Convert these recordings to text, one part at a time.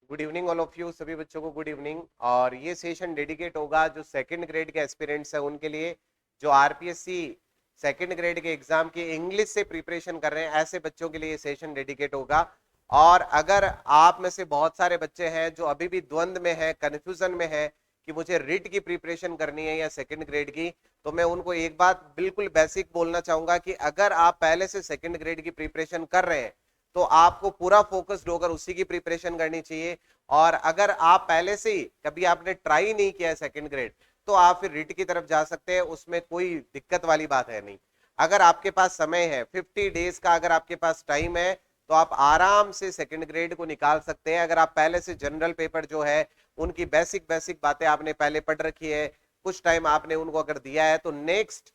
Good evening all of you, सभी बच्चों को गुड इवनिंग। और ये सेशन डेडिकेट होगा जो सेकंड ग्रेड के एस्पिरेंट्स हैं उनके लिए, जो आरपीएससी सेकंड ग्रेड के एग्जाम की इंग्लिश से प्रिपरेशन कर रहे हैं, ऐसे बच्चों के लिए ये सेशन डेडिकेट होगा। और अगर आप में से बहुत सारे बच्चे हैं जो अभी भी द्वंद में है, कंफ्यूजन में है कि मुझे रिट की प्रिपरेशन करनी है या सेकंड ग्रेड की, तो मैं उनको एक बात बिल्कुल बेसिक बोलना चाहूंगा कि अगर आप पहले से सेकंड ग्रेड की प्रिपरेशन कर रहे हैं तो आपको पूरा फोकस्ड होकर उसी की प्रिपरेशन करनी चाहिए। और अगर आप पहले से ही कभी आपने ट्राई नहीं किया है सेकंड ग्रेड, तो आप फिर रिट की तरफ जा सकते हैं, उसमें कोई दिक्कत वाली बात है नहीं। अगर आपके पास समय है 50 डेज का, अगर आपके पास टाइम है, तो आप आराम से सेकंड ग्रेड को निकाल सकते हैं। अगर आप पहले से जनरल पेपर जो है उनकी बेसिक बेसिक बातें आपने पहले पढ़ रखी है, कुछ टाइम आपने उनको अगर दिया है, तो नेक्स्ट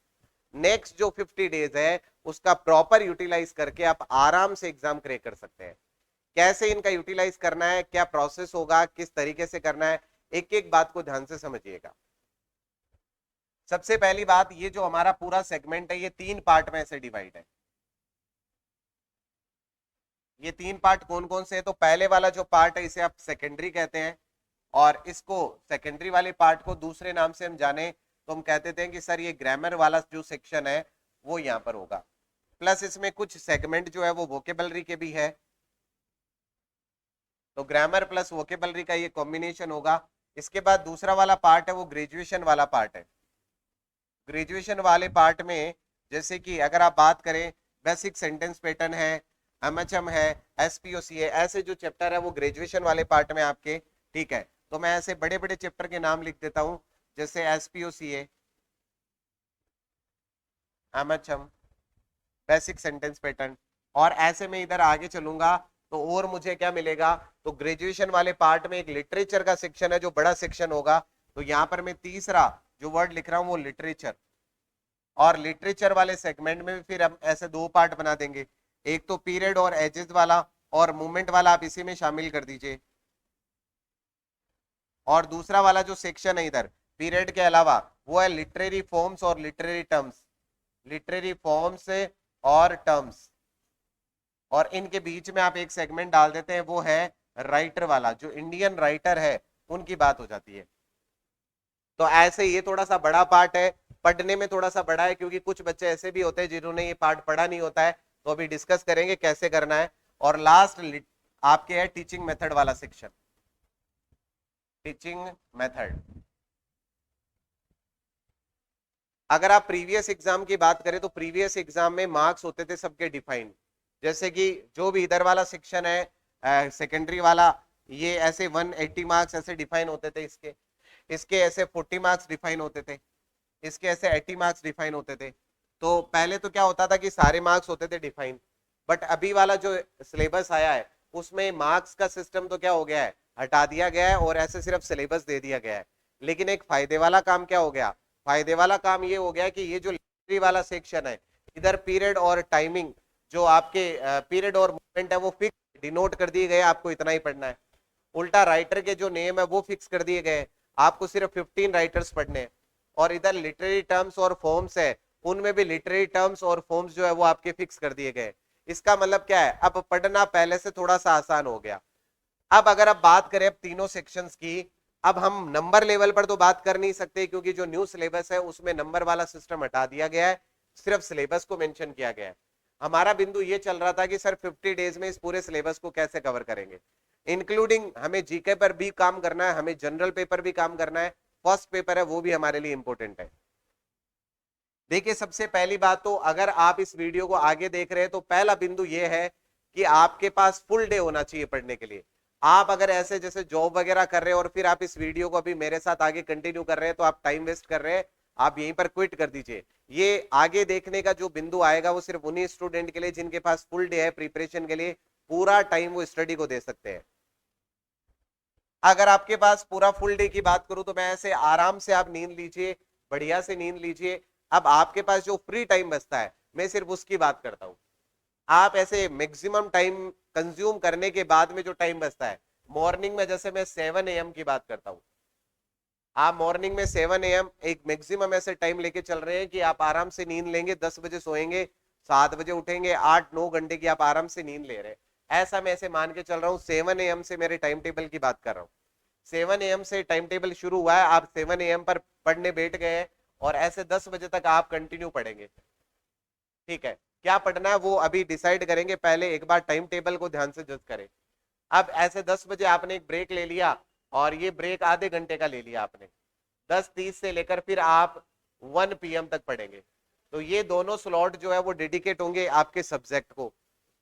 नेक्स्ट जो 50 डेज है उसका प्रॉपर यूटिलाइज करके आप आराम से एग्जाम क्रैक कर सकते हैं। कैसे इनका यूटिलाइज करना है, क्या प्रोसेस होगा, किस तरीके से करना है, एक एक बात को ध्यान से समझिएगा। सबसे पहली बात, ये जो हमारा पूरा सेगमेंट है ये 3 पार्ट में ऐसे डिवाइड है। ये 3 पार्ट कौन कौन से है? तो पहले वाला जो पार्ट है इसे आप सेकेंडरी कहते हैं, और इसको सेकेंडरी वाले पार्ट को दूसरे नाम से हम जाने तो हम कहते थे कि सर ये ग्रामर वाला जो सेक्शन है वो यहाँ पर होगा। प्लस इसमें कुछ सेगमेंट जो है वो वोकेबलरी के भी है, तो ग्रामर प्लस वोकेबलरी का ये कॉम्बिनेशन होगा। इसके बाद दूसरा वाला पार्ट है वो ग्रेजुएशन वाला पार्ट है। ग्रेजुएशन वाले पार्ट में जैसे कि अगर आप बात करें, बेसिक सेंटेंस पैटर्न है, एमएचएम है, एसपीओसी है, ऐसे जो चैप्टर है वो ग्रेजुएशन वाले पार्ट में आपके। ठीक है, तो मैं ऐसे बड़े बड़े चैप्टर के नाम लिख देता हूं, जैसे एसपीओसी है, एमएचएम, बेसिक सेंटेंस पैटर्न। और ऐसे में इधर आगे चलूंगा तो और मुझे क्या मिलेगा, तो ग्रेजुएशन वाले पार्ट में एक लिटरेचर का सेक्शन है जो बड़ा सेक्शन होगा। तो यहां पर मैं तीसरा जो वर्ड लिख रहा हूं वो लिटरेचर। और लिटरेचर वाले सेगमेंट में भी फिर हम ऐसे 2 पार्ट बना देंगे, एक तो पीरियड और एजेस वाला, और मूवमेंट वाला आप इसी में शामिल कर दीजिए। और दूसरा वाला जो सेक्शन है इधर पीरियड के अलावा वो है लिटरेरी फॉर्म्स और लिटरेरी टर्म्स, लिटरेरी फॉर्म्स और टर्म्स। और इनके बीच में आप एक सेगमेंट डाल देते हैं, वो है राइटर वाला, जो इंडियन राइटर है उनकी बात हो जाती है। तो ऐसे ये थोड़ा सा बड़ा पार्ट है, पढ़ने में थोड़ा सा बड़ा है, क्योंकि कुछ बच्चे ऐसे भी होते हैं जिन्होंने ये पार्ट पढ़ा नहीं होता है। तो अभी डिस्कस करेंगे कैसे करना है। और लास्ट आपके है टीचिंग मेथड वाला सेक्शन, टीचिंग मेथड। अगर आप प्रीवियस एग्जाम की बात करें तो प्रीवियस एग्जाम में मार्क्स होते थे सबके डिफाइंड, जैसे कि जो भी इधर वाला सेक्शन है सेकेंडरी वाला, ये ऐसे 180 मार्क्स ऐसे डिफाइन होते थे, इसके इसके ऐसे 40 मार्क्स डिफाइन होते थे, इसके ऐसे 80 मार्क्स डिफाइन होते थे। तो पहले तो क्या होता था कि सारे मार्क्स होते थे डिफाइन, बट अभी वाला जो सिलेबस आया है उसमें मार्क्स का सिस्टम तो क्या हो गया है, हटा दिया गया है, और ऐसे सिर्फ सिलेबस दे दिया गया है। लेकिन एक फायदे वाला काम क्या हो गया, फायदे वाला काम ये हो गया कि ये जो लिटरेरी वाला सेक्शन है, इधर पीरियड और टाइमिंग, जो आपके पीरियड और मूवमेंट है वो फिक्स डिनोट कर दिए गए, आपको इतना ही पढ़ना है। उल्टा राइटर के जो नेम है वो फिक्स कर दिए गए, आपको सिर्फ 15 राइटर्स पढ़ने हैं। और इधर लिटरेरी टर्म्स और फॉर्म्स है, उनमें भी लिटरेरी टर्म्स और फॉर्म्स जो है वो आपके फिक्स कर दिए गए। इसका मतलब क्या है, अब पढ़ना पहले से थोड़ा सा आसान हो गया। अब अगर आप बात करें अब तीनों सेक्शंस की, अब हम नंबर लेवल पर तो बात कर नहीं सकते, क्योंकि जो न्यू सिलेबस है उसमें नंबर वाला सिस्टम हटा दिया गया है, सिर्फ सिलेबस को मेंशन किया गया है। हमारा बिंदु ये चल रहा था कि सर 50 डेज में इस पूरे सिलेबस को कैसे कवर करेंगे, इंक्लूडिंग हमें जीके पर भी काम करना है, हमें जनरल पेपर भी काम करना है, फर्स्ट पेपर है वो भी हमारे लिए इंपॉर्टेंट है। देखिए सबसे पहली बात तो, अगर आप इस वीडियो को आगे देख रहे हैं तो पहला बिंदु यह है कि आपके पास फुल डे होना चाहिए पढ़ने के लिए। आप अगर ऐसे जैसे जॉब वगैरह कर रहे हैं और फिर आप इस वीडियो को अभी मेरे साथ आगे कंटिन्यू कर रहे हैं, तो आप टाइम वेस्ट कर रहे हैं, आप यहीं पर क्विट कर दीजिए। ये आगे देखने का जो बिंदु आएगा वो सिर्फ उन्हीं स्टूडेंट के लिए जिनके पास फुल डे है प्रिपरेशन के लिए, पूरा टाइम वो स्टडी को दे सकते हैं। अगर आपके पास पूरा फुल डे की बात करूं तो मैं ऐसे आराम से आप नींद लीजिए, बढ़िया से नींद लीजिए। अब आपके पास जो फ्री टाइम बचता है मैं सिर्फ उसकी बात करता हूं। आप ऐसे मैक्सिमम टाइम कंज्यूम करने के बाद में जो टाइम बचता है, मॉर्निंग में जैसे मैं 7 AM की बात करता हूं, आप मॉर्निंग में 7 AM एक मैक्सिमम ऐसे टाइम लेके चल रहे हैं कि आप आराम से नींद लेंगे, 10 बजे सोएंगे, 7 बजे उठेंगे, 8-9 घंटे की आप आराम से नींद ले रहे हैं। ऐसा मैं ऐसे मान के चल रहा हूँ 7 AM से मेरे टाइम टेबल की बात कर रहा हूँ। 7 AM से टाइम टेबल शुरू हुआ है, आप 7 AM पर पढ़ने बैठ गए और ऐसे 10 बजे तक आप कंटिन्यू पढ़ेंगे। ठीक है, क्या पढ़ना है वो अभी डिसाइड करेंगे, पहले एक बार टाइम टेबल को ध्यान से जज करें। अब ऐसे 10 बजे आपने एक ब्रेक ले लिया और ये ब्रेक आधे घंटे का ले लिया आपने, 10:30 से लेकर फिर आप 1 PM तक पढ़ेंगे। तो ये दोनों स्लॉट जो है वो डेडिकेट होंगे आपके सब्जेक्ट को,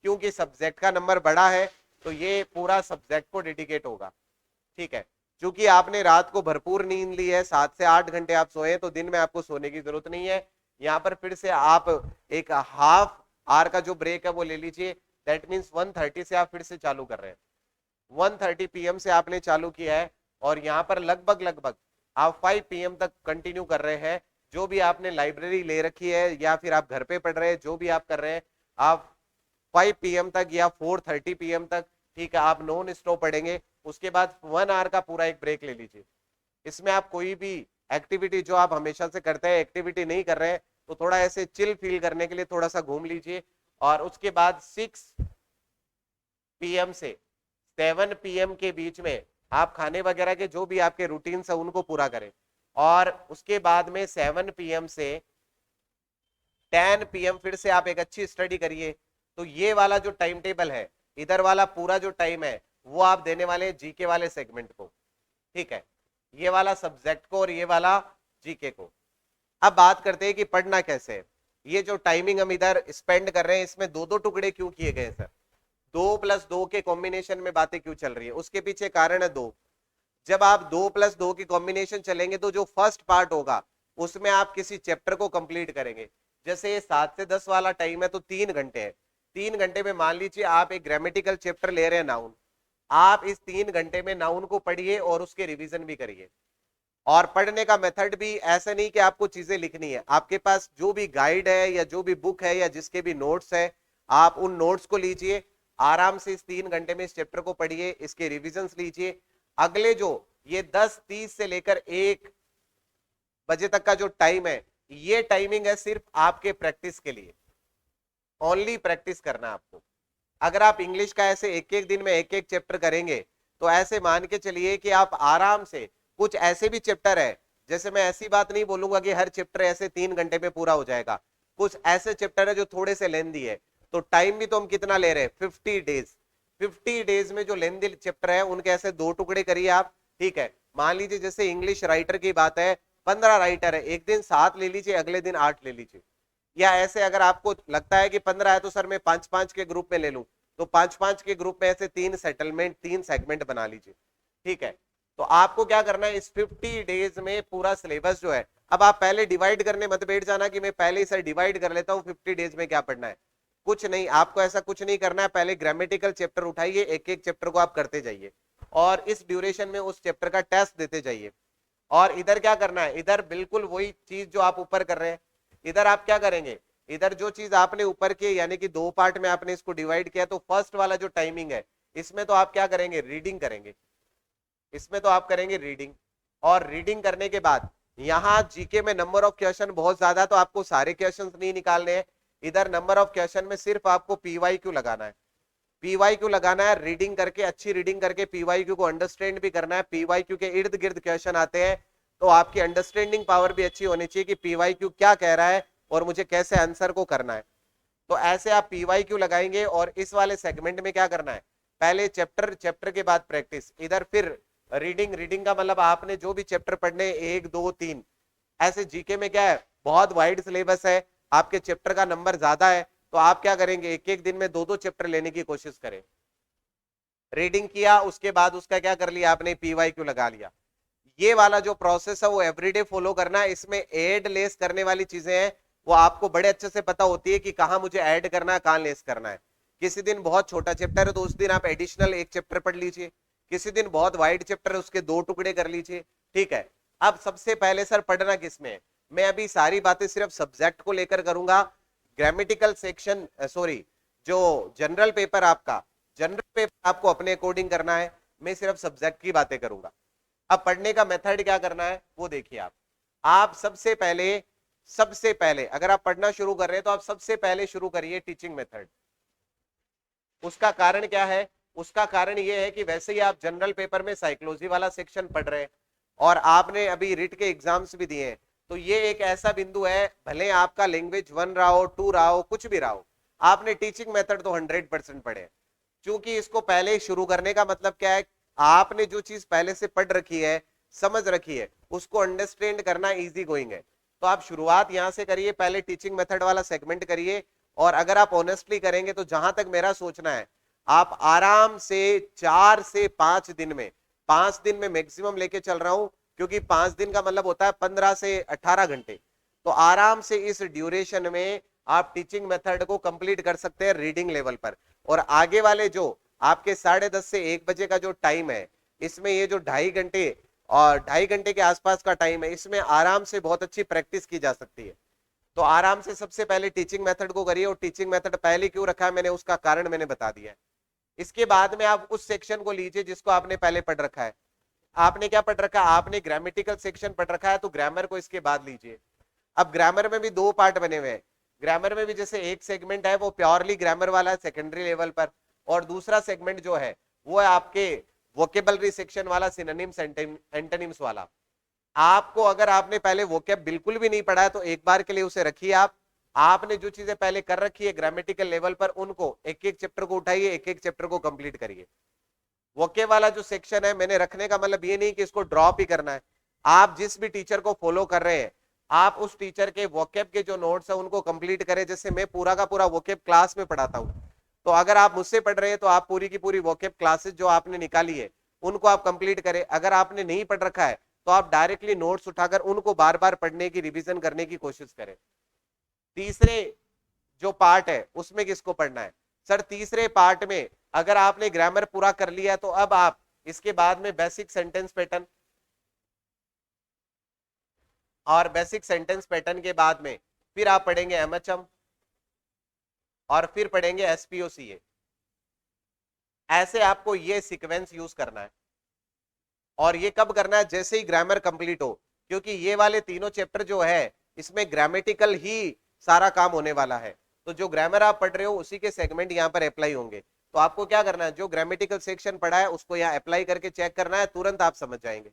क्योंकि सब्जेक्ट का नंबर बड़ा है तो ये पूरा सब्जेक्ट को डेडिकेट होगा। ठीक है, क्योंकि आपने रात को भरपूर नींद ली है, 7 से 8 घंटे आप सोए, तो दिन में आपको सोने की जरूरत नहीं है। यहाँ पर फिर से आप एक हाफ आवर का जो ब्रेक है वो ले लीजिए। दैट मीन्स 1:30 से आप फिर से चालू कर रहे हैं, 1:30 PM से आपने चालू किया है और यहाँ पर लगभग लगभग आप 5 PM तक कंटिन्यू कर रहे हैं। जो भी आपने लाइब्रेरी ले रखी है या फिर आप घर पे पढ़ रहे हैं, जो भी आप कर रहे हैं, आप 5 PM तक या 4:30 PM तक, ठीक है, आप नॉन स्टॉप पढ़ेंगे। उसके बाद 1 आवर का पूरा एक ब्रेक ले लीजिए। इसमें आप कोई भी एक्टिविटी जो आप हमेशा से करते हैं एक्टिविटी नहीं कर रहे हैं, तो थोड़ा ऐसे चिल फील करने के लिए थोड़ा सा घूम लीजिए। और उसके बाद 6 PM से 7 PM के बीच में आप खाने वगैरह के जो भी आपके रूटीन है उनको पूरा करें। और उसके बाद में 7 PM से 10 PM फिर से आप एक अच्छी स्टडी करिए। तो ये वाला जो टाइम टेबल है, इधर वाला पूरा जो टाइम है वो आप देने वाले जीके वाले सेगमेंट को। ठीक है, ये वाला सब्जेक्ट को और ये वाला जीके को। अब बात करते हैं कि पढ़ना कैसे है। ये जो टाइमिंग हम इधर स्पेंड कर रहे हैं, इसमें दो दो टुकड़े क्यों किए गए सर? 2+2 के कॉम्बिनेशन में बातें क्यों चल रही है, उसके पीछे कारण है दो। जब आप 2+2 की कॉम्बिनेशन चलेंगे तो जो फर्स्ट पार्ट होगा उसमें आप किसी चैप्टर को कंप्लीट करेंगे। जैसे ये 7 से 10 वाला टाइम है तो 3 घंटे है। 3 घंटे में मान लीजिए आप एक ग्रामेटिकल चैप्टर ले रहे हैं नाउन, आप इस 3 घंटे में नाउन को पढ़िए और उसके रिवीजन भी करिए। और पढ़ने का मेथड भी ऐसा नहीं कि आपको चीजें लिखनी है, आपके पास जो भी गाइड है या जो भी बुक है या जिसके भी नोट्स है, आप उन नोट्स को लीजिए, आराम से इस 3 घंटे में इस चैप्टर को पढ़िए, इसके रिविजन्स लीजिए। अगले जो ये 10:30 से लेकर 1 बजे तक का जो टाइम है, ये टाइमिंग है सिर्फ आपके प्रैक्टिस के लिए, ओनली प्रैक्टिस करना आपको। अगर आप इंग्लिश का ऐसे एक एक दिन में एक एक चैप्टर करेंगे तो ऐसे मान के चलिए कि आप आराम से, कुछ ऐसे भी चैप्टर है, जैसे मैं ऐसी बात नहीं बोलूंगा कि हर चैप्टर ऐसे 3 घंटे में पूरा हो जाएगा, कुछ ऐसे चैप्टर है जो थोड़े से लेंदी है, तो टाइम भी तो हम कितना ले रहे हैं, 50 डेज। 50 डेज में जो लेंदी चैप्टर है उनके ऐसे 2 टुकड़े करिए आप। ठीक है, मान लीजिए जैसे इंग्लिश राइटर की बात है, 15 राइटर है, एक दिन 7 ले लीजिए, अगले दिन 8 ले लीजिए। या ऐसे अगर आपको लगता है कि 15 है तो सर मैं 5-5 के ग्रुप में ले लूं, तो 5-5 के ग्रुप में ऐसे 3 सेटलमेंट 3 सेगमेंट बना लीजिए। ठीक है, तो आपको क्या करना है, इस 50 डेज में पूरा सिलेबस जो है, अब आप पहले डिवाइड करने मत बैठ जाना कि मैं पहले ही सर डिवाइड कर लेता हूँ 50 डेज में क्या पढ़ना है। कुछ नहीं, आपको ऐसा कुछ नहीं करना है। पहले ग्रामेटिकल चैप्टर उठाइए, एक एक चैप्टर को आप करते जाइए और इस ड्यूरेशन में उस चैप्टर का टेस्ट देते जाइए। और इधर क्या करना है, इधर बिल्कुल वही चीज जो आप ऊपर कर रहे हैं, इधर आप क्या करेंगे, इधर जो चीज आपने ऊपर की यानी कि 2 पार्ट में आपने इसको डिवाइड किया, तो फर्स्ट वाला जो टाइमिंग है इसमें तो आप क्या करेंगे, रीडिंग करेंगे। इसमें तो आप करेंगे रीडिंग, और रीडिंग करने के बाद यहाँ जीके में नंबर ऑफ क्वेश्चन बहुत ज्यादा, तो आपको सारे क्वेश्चंस नहीं निकालने हैं। इधर नंबर ऑफ क्वेश्चन में सिर्फ आपको पीवाईक्यू लगाना है, पीवाईक्यू लगाना है। रीडिंग करके, अच्छी रीडिंग करके पीवाईक्यू को अंडरस्टैंड भी करना है। पीवाईक्यू के इर्द गिर्द क्वेश्चन आते हैं तो आपकी अंडरस्टैंडिंग पावर भी अच्छी होनी चाहिए कि पीवाईक्यू क्या कह रहा है और मुझे कैसे आंसर को करना है। तो ऐसे आप पीवाईक्यू लगाएंगे। और इस वाले सेगमेंट में क्या करना है, पहले चैप्टर, चैप्टर के बाद प्रैक्टिस, इधर फिर रीडिंग। रीडिंग का मतलब आपने जो भी चैप्टर पढ़ने 1 2 3, ऐसे जीके में क्या है, बहुत वाइड सिलेबस है, आपके चैप्टर का नंबर ज्यादा है, तो आप क्या करेंगे, एक एक दिन में 2 2 चैप्टर लेने की कोशिश करें। रीडिंग किया, उसके बाद उसका क्या कर लिया आपने, पीवाईक्यू लगा लिया। ये वाला जो प्रोसेस है वो एवरीडे फॉलो करना है। इसमें ऐड लेस करने वाली चीजें हैं वो आपको बड़े अच्छे से पता होती है कि कहां मुझे ऐड करना है, कहां लेस करना है। किसी दिन बहुत छोटा चैप्टर है तो उस दिन आप एडिशनल एक चैप्टर पढ़ लीजिए, किसी दिन बहुत वाइड चैप्टर है उसके 2 टुकड़े कर लीजिए। ठीक है, अब सबसे पहले सर पढ़ना किसमें है, मैं अभी सारी बातें सिर्फ सब्जेक्ट को लेकर करूंगा। ग्रामेटिकल सेक्शन, सॉरी, जो जनरल पेपर आपका, जनरल पेपर आपको अपने अकॉर्डिंग करना है, मैं सिर्फ सब्जेक्ट की बातें करूंगा। अब पढ़ने का मेथड क्या करना है वो देखिए। आप सबसे पहले अगर आप पढ़ना शुरू कर रहे हैं तो आप सबसे पहले शुरू करिए टीचिंग मेथड। उसका कारण क्या है? उसका कारण ये है कि वैसे ही आप जनरल पेपर में साइकोलॉजी वाला सेक्शन पढ़ रहे हैं और आपने अभी रिट के एग्जाम्स भी दिए हैं, तो ये एक ऐसा बिंदु है, भले आपका लैंग्वेज 1 रहा हो, 2 रहा हो, कुछ भी रहा हो, आपने टीचिंग मेथड तो 100% पढ़े हैं। क्योंकि इसको पहले ही शुरू करने का मतलब क्या है, आपने जो चीज पहले से पढ़ रखी है, समझ रखी है, उसको अंडरस्टैंड करना इजी गोइंग है। तो आप शुरुआत यहां से करिए, पहले टीचिंग मेथड वाला सेगमेंट करिए, और अगर आप ऑनेस्टली करेंगे तो जहां तक मेरा सोचना है, आप आराम से 4 से 5 दिन में, 5 दिन में मैक्सिमम लेके चल रहा हूं, क्योंकि 5 दिन का मतलब होता है 15 से 18 घंटे। तो आराम से इस ड्यूरेशन में आप टीचिंग मेथड को कंप्लीट कर सकते हैं रीडिंग लेवल पर। और आगे वाले जो आपके 10:30 से 1 बजे का जो टाइम है, इसमें ये जो 2.5 घंटे और 2.5 घंटे के आसपास का टाइम है, इसमें आराम से बहुत अच्छी प्रैक्टिस की जा सकती है। तो आराम से सबसे पहले टीचिंग मेथड को करिए, और टीचिंग मेथड पहले क्यों रखा है मैंने, उसका कारण मैंने बता दिया है। इसके बाद में आप उस सेक्शन को लीजिए जिसको आपने पहले पढ़ रखा है। आपने क्या पढ़ रखा है? आपने ग्रामेटिकल सेक्शन पढ़ रखा है, तो ग्रामर को इसके बाद लीजिए। अब ग्रामर में भी 2 पार्ट बने हुए हैं। ग्रामर में भी जैसे एक सेगमेंट है वो प्योरली ग्रामर वाला है सेकेंडरी लेवल पर, और दूसरा सेगमेंट जो है वो है आपके वोकेबलरी सेक्शन वाला, सिनोनिम्स एंटोनिम्स वाला। आपको अगर आपने पहले वोकेब बिल्कुल भी नहीं पढ़ा है तो एक बार के लिए उसे रखिए। आपने जो चीजें पहले कर रखी है ग्रामेटिकल लेवल पर, उनको एक एक चैप्टर को उठाइए, एक एक चैप्टर को कंप्लीट करिए। वोकेब वाला जो सेक्शन है, मैंने रखने का मतलब ये नहीं कि इसको ड्रॉप ही करना है। आप जिस भी टीचर को फॉलो कर रहे हैं, आप उस टीचर के वोकेब के जो नोट्स है उनको कंप्लीट करें। जैसे मैं पूरा का पूरा वोकेब क्लास में पढ़ाता हूं, तो अगर आप मुझसे पढ़ रहे हैं तो आप पूरी की पूरी वोकेब क्लासेस जो आपने निकाली है उनको आप कंप्लीट करें। अगर आपने नहीं पढ़ रखा है तो आप डायरेक्टली नोट्स उठाकर उनको बार बार पढ़ने की, रिवीजन करने की कोशिश करें। तीसरे जो पार्ट है उसमें किसको पढ़ना है? सर तीसरे पार्ट में अगर आपने ग्रामर पूरा कर लिया तो अब आप इसके बाद में बेसिक सेंटेंस पैटर्न, और बेसिक सेंटेंस पैटर्न के बाद में फिर आप पढ़ेंगे एमएचएम, और फिर पढ़ेंगे एसपीओसीए। ऐसे आपको ये सीक्वेंस यूज करना है। और ये कब करना है? जैसे ही ग्रामर कंप्लीट हो, क्योंकि ये वाले तीनों चैप्टर जो है इसमें ग्रामेटिकल ही सारा काम होने वाला है। तो जो ग्रामर आप पढ़ रहे हो उसी के सेगमेंट यहाँ पर अप्लाई होंगे। तो आपको क्या करना है, जो ग्रामेटिकल सेक्शन पढ़ा है उसको यहाँ अप्लाई करके चेक करना है, तुरंत आप समझ जाएंगे।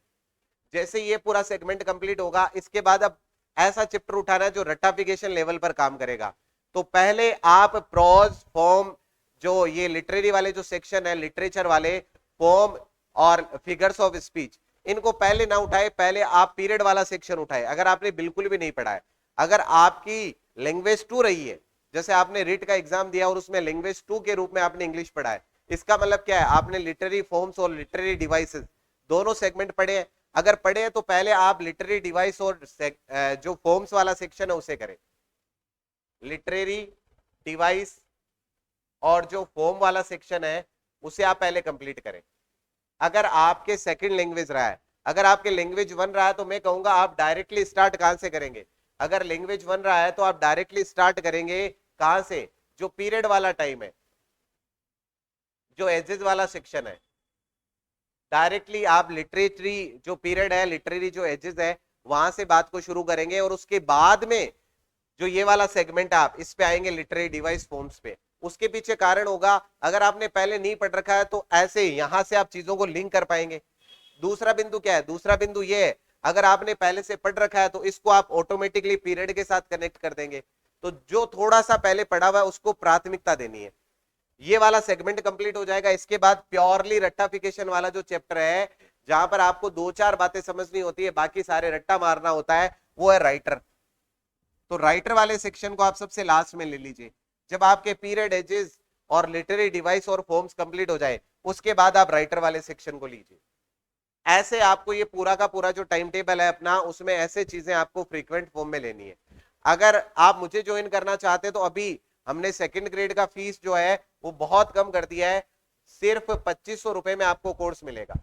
जैसे ये पूरा सेगमेंट कंप्लीट होगा, इसके बाद अब ऐसा चैप्टर उठाना है जो रट्टाफिकेशन लेवल पर काम करेगा। तो पहले आप प्रोज, फॉर्म, जो ये लिटरेरी वाले जो सेक्शन है, लिटरेचर वाले, फॉर्म और फिगर्स ऑफ स्पीच, इनको पहले ना उठाए, पहले आप पीरियड वाला सेक्शन उठाए। अगर आपने बिल्कुल भी नहीं पढ़ा है, अगर आपकी लैंग्वेज 2 रही है, जैसे आपने रिट का एग्जाम दिया और उसमें लैंग्वेज 2 के रूप में आपने इंग्लिश पढ़ा है, इसका मतलब क्या है? आपने लिटरेरी फॉर्म्स और लिटरेरी डिवाइसेस दोनों सेगमेंट पढ़े हैं। अगर पढ़े हैं तो पहले आप लिटरेरी डिवाइस और जो फॉर्म्स वाला सेक्शन है उसे करें। लिटरेरी डिवाइस और जो फॉर्म वाला सेक्शन है उसे आप पहले कंप्लीट करें। अगर आपके सेकंड लैंग्वेज रहा है, अगर आपके लैंग्वेज 1 रहा है, तो मैं कहूंगा आप डायरेक्टली स्टार्ट कहां से करेंगे? अगर लैंग्वेज 1 रहा है तो आप डायरेक्टली स्टार्ट करेंगे कहां से? जो पीरियड वाला टाइम है, जो एजेस वाला सेक्शन है, डायरेक्टली आप लिटरेचरी जो पीरियड है, लिटरेरी जो एजेस है, वहां से बात को शुरू करेंगे। और उसके बाद में जो ये वाला सेगमेंट है, आप इस पे आएंगे लिटरेरी डिवाइस फॉर्म्स पे। उसके पीछे कारण होगा, अगर आपने पहले नहीं पढ़ रखा है तो ऐसे यहां से आप चीजों को लिंक कर पाएंगे। दूसरा बिंदु क्या है? दूसरा बिंदु ये है, अगर आपने पहले से पढ़ रखा है तो इसको आप ऑटोमेटिकली पीरियड के साथ कनेक्ट कर देंगे। तो जो थोड़ा सा पहले पढ़ा हुआ है उसको प्राथमिकता देनी है। ये वाला सेगमेंट कंप्लीट हो जाएगा। इसके बाद प्योरली रट्टाफिकेशन वाला जो चैप्टर है, जहां पर आपको 2-4 बातें समझनी होती है, बाकी सारे रट्टा मारना होता है, वो है राइटर। तो राइटर वाले सेक्शन को आप सबसे लास्ट में ले लीजिए। जब आपके पीरियड, एजेस और लिटरेरी डिवाइस और फॉर्म्स कंप्लीट हो जाए, उसके बाद आप राइटर वाले सेक्शन को लीजिए। ऐसे आपको ये पूरा का पूरा जो टाइम टेबल है अपना, उसमें ऐसे चीजें आपको फ्रीक्वेंट फॉर्म में लेनी है। अगर आप मुझे ज्वाइन करना चाहते हैं तो अभी हमने सेकंड ग्रेड का फीस जो है वो बहुत कम कर दिया है। सिर्फ 2500 रुपए में आपको कोर्स मिलेगा।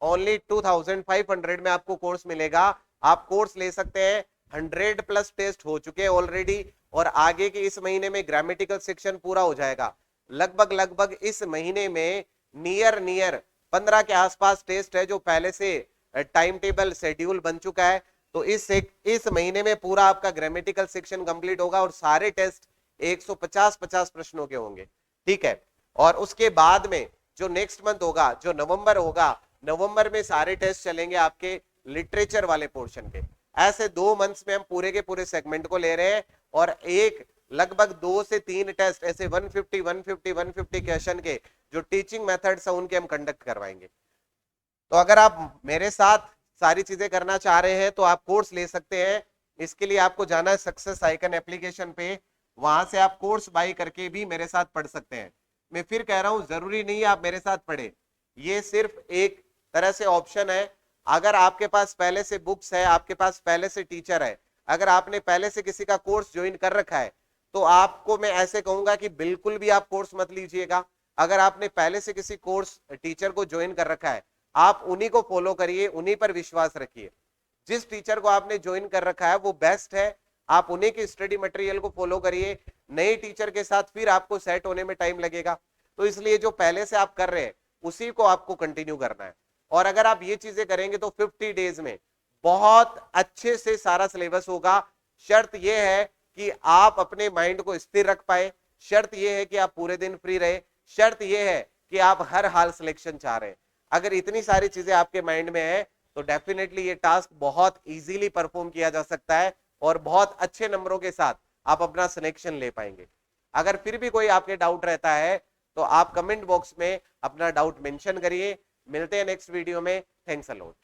ओनली 2500 में आपको कोर्स मिलेगा। आप कोर्स ले सकते हैं। 100+ टेस्ट हो चुके हैं ऑलरेडी, और आगे के इस महीने में ग्रामेटिकल सेक्शन पूरा हो जाएगा। लगभग इस महीने में नियर 15 के आसपास टेस्ट है जो पहले से टाइम टेबल शेड्यूल बन चुका है। तो इस महीने में पूरा आपका ग्रामेटिकल सेक्शन कंप्लीट होगा, और सारे टेस्ट 150 प्रश्नों के होंगे। ठीक है। और उसके बाद में जो नेक्स्ट मंथ होगा, जो नवंबर होगा, नवंबर में सारे टेस्ट चलेंगे आपके लिटरेचर वाले पोर्शन के। ऐसे 2 मंथ्स में हम पूरे के पूरे सेगमेंट को ले रहे हैं और एक लगभग 2 से 3 टेस्ट ऐसे 150 क्वेश्चन के जो टीचिंग मेथड्स है उनके हम कंडक्ट करवाएंगे। तो अगर आप मेरे साथ सारी चीजें करना चाह रहे हैं तो आप कोर्स ले सकते हैं। इसके लिए आपको जाना है सक्सेस आइकन एप्लीकेशन पे, वहां से आप कोर्स बाई करके भी मेरे साथ पढ़ सकते हैं। मैं फिर कह रहा हूं, जरूरी नहीं है आप मेरे साथ पढ़े, ये सिर्फ एक तरह से ऑप्शन है। अगर आपके पास पहले से बुक्स है, आपके पास पहले से टीचर है, अगर आपने पहले से किसी का कोर्स ज्वाइन कर रखा है, तो आपको मैं ऐसे कहूंगा कि बिल्कुल भी आप कोर्स मत लीजिएगा। अगर आपने पहले से किसी कोर्स टीचर को ज्वाइन कर रखा है, आप उन्हीं को फॉलो करिए, उन्हीं पर विश्वास रखिए। जिस टीचर को आपने ज्वाइन कर रखा है वो बेस्ट है, आप उन्हीं के स्टडी मटेरियल को फॉलो करिए। नए टीचर के साथ फिर आपको सेट होने में टाइम लगेगा, तो इसलिए जो पहले से आप कर रहे हैं उसी को आपको कंटिन्यू करना है। और अगर आप ये चीजें करेंगे तो 50 डेज में बहुत अच्छे से सारा सिलेबस होगा। शर्त यह है कि आप अपने माइंड को स्थिर रख पाए, शर्त यह है कि आप पूरे दिन फ्री रहे, शर्त यह है कि आप हर हाल सिलेक्शन चाह रहे हैं। अगर इतनी सारी चीजें आपके माइंड में है तो डेफिनेटली ये टास्क बहुत इजीली परफॉर्म किया जा सकता है और बहुत अच्छे नंबरों के साथ आप अपना सिलेक्शन ले पाएंगे। अगर फिर भी कोई आपके डाउट रहता है तो आप कमेंट बॉक्स में अपना डाउट मेंशन करिए। मिलते हैं नेक्स्ट वीडियो में। Thanks a lot.